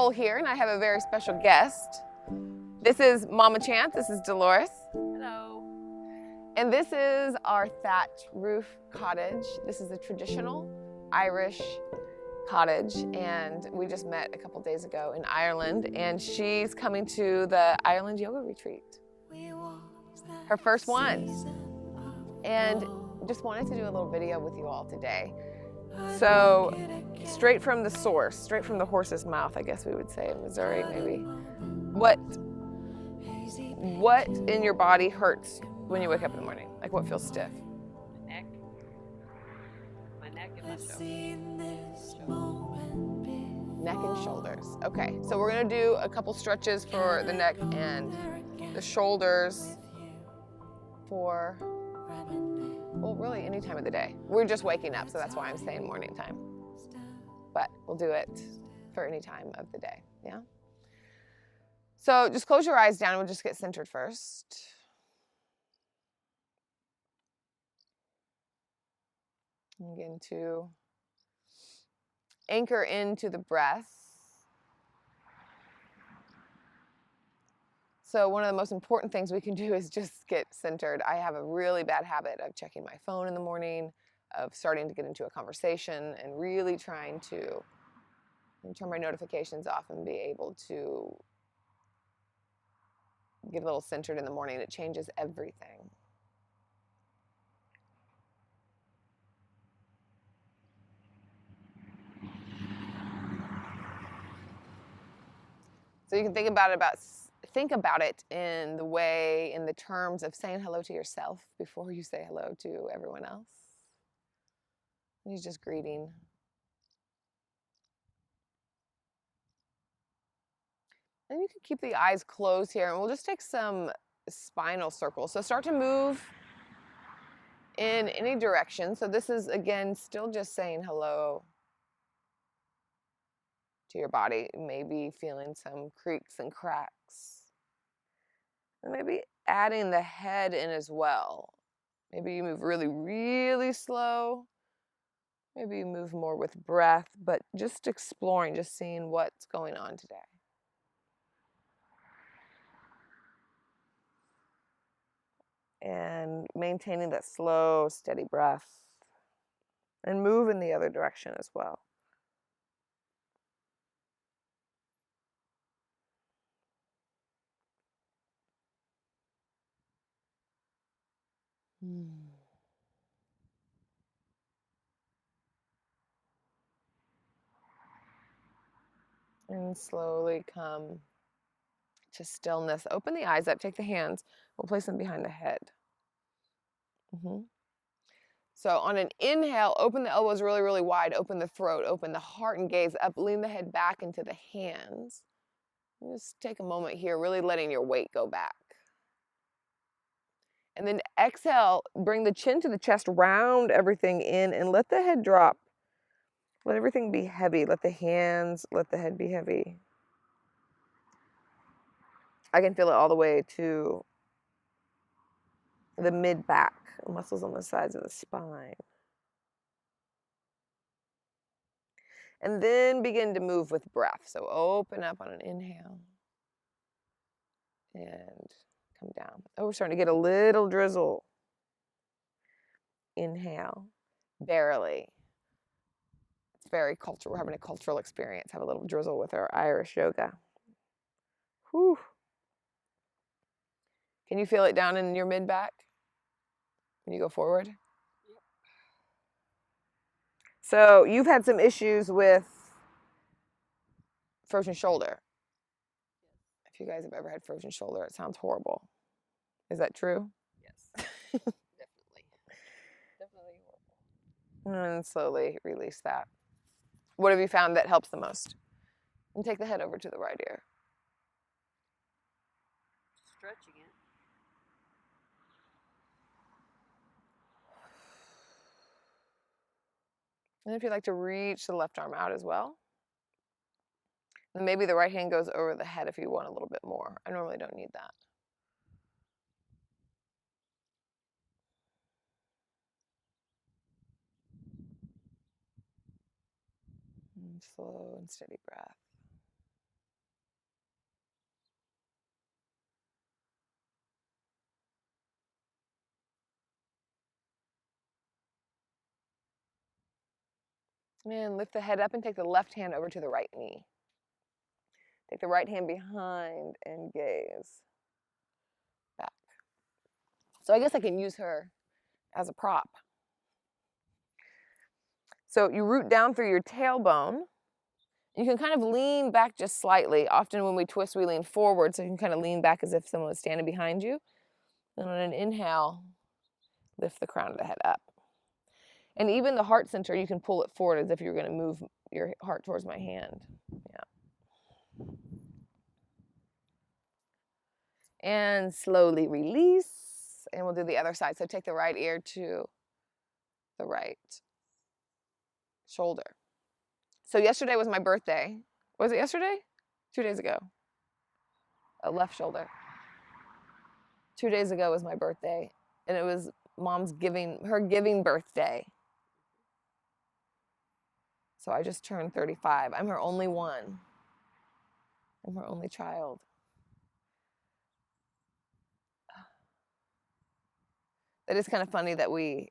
Nicole here, and I have a very special guest. This is Mama Chance. This is Dolores. Hello. And this is our thatch roof cottage. This is a traditional Irish cottage, and we just met a couple days ago in Ireland, and she's coming to the Ireland yoga retreat. Her first one. And just wanted to do a little video with you all today. So, straight from the source, straight from the horse's mouth, I guess we would say in Missouri, maybe. What in your body hurts when you wake up in the morning? Like, what feels stiff? My neck and my shoulders. Neck and shoulders. Okay, so we're gonna do a couple stretches for the neck and the shoulders for, well, really any time of the day. We're just waking up, so that's why I'm saying morning time. But we'll do it for any time of the day, yeah? So just close your eyes down and we'll just get centered first. And begin to anchor into the breath. So one of the most important things we can do is just get centered. I have a really bad habit of checking my phone in the morning, of starting to get into a conversation, and really trying to turn my notifications off and be able to get a little centered in the morning. It changes everything. So you can think about it in the terms of saying hello to yourself before you say hello to everyone else. You're just greeting. And you can keep the eyes closed here, and we'll just take some spinal circles. So start to move in any direction. So this is, again, still just saying hello to your body, maybe feeling some creaks and cracks. And maybe adding the head in as well. Maybe you move really, really slow. Maybe you move more with breath, but just exploring, just seeing what's going on today. And maintaining that slow, steady breath. And move in the other direction as well. And slowly come to stillness. Open the eyes up, take the hands, we'll place them behind the head. So on an inhale, open the elbows really, really wide, open the throat, open the heart and gaze up, lean the head back into the hands. Just take a moment here, really letting your weight go back. And then exhale, bring the chin to the chest, round everything in, and let the head drop. Let everything be heavy. Let the hands, let the head be heavy. I can feel it all the way to the mid-back, muscles on the sides of the spine. And then begin to move with breath. So open up on an inhale. And come down. Oh, we're starting to get a little drizzle. Inhale. Barely. It's very cultural. We're having a cultural experience. Have a little drizzle with our Irish yoga. Whew. Can you feel it down in your mid-back? When you go forward? Yep. So you've had some issues with frozen shoulder. If you guys have ever had frozen shoulder, it sounds horrible. Is that true? Yes. Definitely. Definitely horrible. And slowly release that. What have you found that helps the most? And take the head over to the right ear. Stretching it. And if you'd like to reach the left arm out as well. And maybe the right hand goes over the head if you want a little bit more. I normally don't need that. And slow and steady breath. And lift the head up and take the left hand over to the right knee. Take the right hand behind and gaze back. So I guess I can use her as a prop. So you root down through your tailbone. You can kind of lean back just slightly. Often when we twist, we lean forward, so you can kind of lean back as if someone was standing behind you. And on an inhale, lift the crown of the head up. And even the heart center, you can pull it forward as if you're going to move your heart towards my hand. Yeah. And slowly release. And we'll do the other side. So take the right ear to the right shoulder. So yesterday was my birthday. Was it yesterday? 2 days ago. Left shoulder. 2 days ago was my birthday. And it was Mom's her giving birthday. So I just turned 35. I'm her only one. I'm her only child. It is kind of funny that we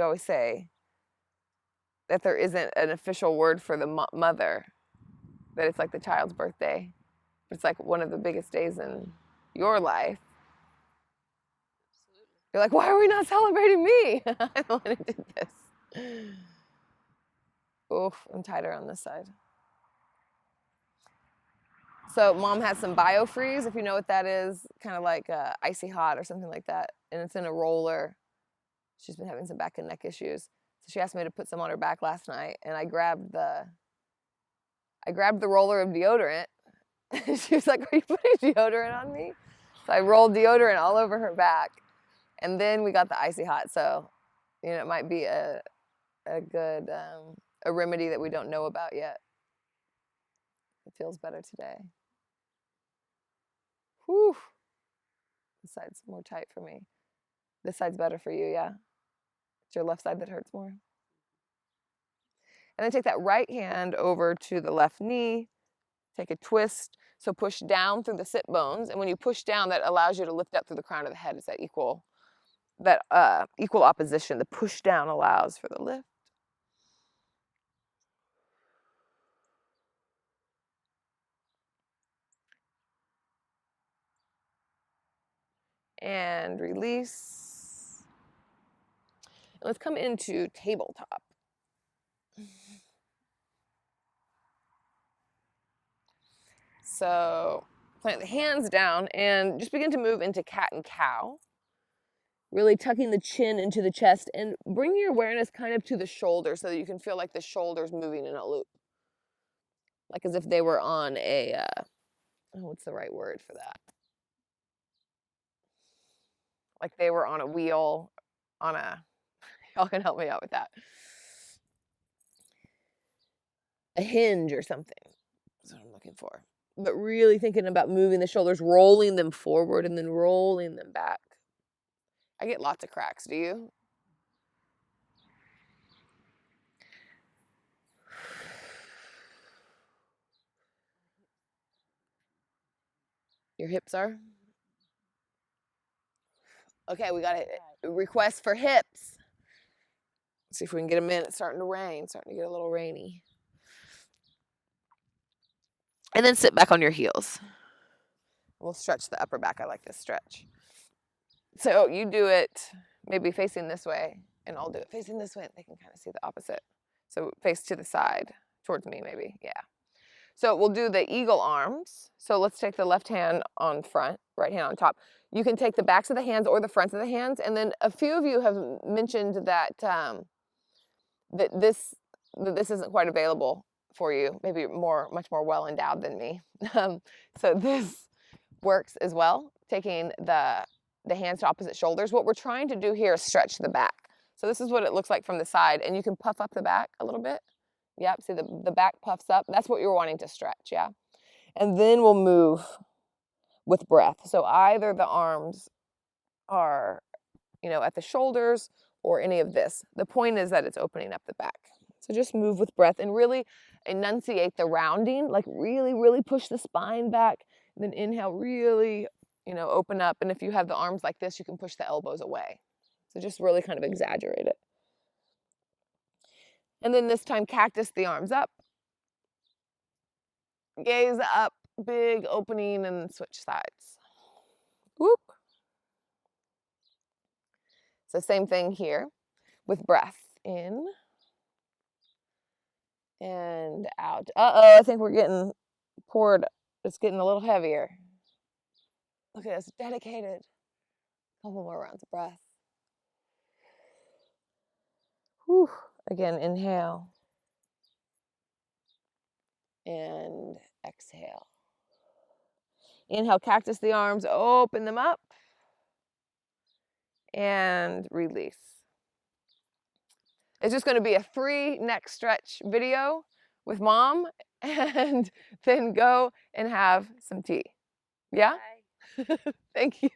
always say that there isn't an official word for the mother, that it's like the child's birthday. But it's like one of the biggest days in your life. Absolutely. You're like, why are we not celebrating me? I'm the one who did this. Oof, I'm tighter on this side. So Mom has some BioFreeze, if you know what that is, kind of like icy hot or something like that. And it's in a roller. She's been having some back and neck issues. So she asked me to put some on her back last night, and I grabbed the roller of deodorant. She was like, are you putting deodorant on me? So I rolled deodorant all over her back. And then we got the icy hot. So, it might be a good a remedy that we don't know about yet. It feels better today. Whew. This side's more tight for me. This side's better for you, yeah? It's your left side that hurts more. And then take that right hand over to the left knee. Take a twist. So push down through the sit bones. And when you push down, that allows you to lift up through the crown of the head. It's that equal opposition. The push down allows for the lift. And release. And let's come into tabletop. So plant the hands down and just begin to move into cat and cow. Really tucking the chin into the chest and bring your awareness kind of to the shoulder so that you can feel like the shoulder's moving in a loop. Like as if they were on a, what's the right word for that? Like they were on a wheel, y'all can help me out with that. A hinge or something. That's what I'm looking for. But really thinking about moving the shoulders, rolling them forward and then rolling them back. I get lots of cracks, do you? Your hips are? Okay, we got a request for hips. Let's see if we can get them in. It's starting to rain, starting to get a little rainy. And then sit back on your heels. We'll stretch the upper back. I like this stretch. So you do it maybe facing this way, and I'll do it facing this way. They can kind of see the opposite. So face to the side, towards me maybe, yeah. So we'll do the eagle arms. So let's take the left hand on front, right hand on top. You can take the backs of the hands or the fronts of the hands. And then a few of you have mentioned that that this isn't quite available for you. Maybe much more well endowed than me. So this works as well. Taking the hands to opposite shoulders. What we're trying to do here is stretch the back. So this is what it looks like from the side, and you can puff up the back a little bit. Yep, see the back puffs up. That's what you're wanting to stretch, yeah? And then we'll move with breath. So either the arms are, at the shoulders or any of this. The point is that it's opening up the back. So just move with breath and really enunciate the rounding, like really, really push the spine back. And then inhale, really, open up. And if you have the arms like this, you can push the elbows away. So just really kind of exaggerate it. And then this time, cactus the arms up. Gaze up, big opening, and switch sides. Whoop. So same thing here with breath. In and out. Uh-oh, I think we're getting poured. It's getting a little heavier. Look at us, dedicated. Couple more rounds of breath. Whew. Again, inhale. And exhale. Inhale, cactus the arms, open them up. And release. It's just going to be a free neck stretch video with mom, and then go and have some tea. Yeah? Bye. Thank you.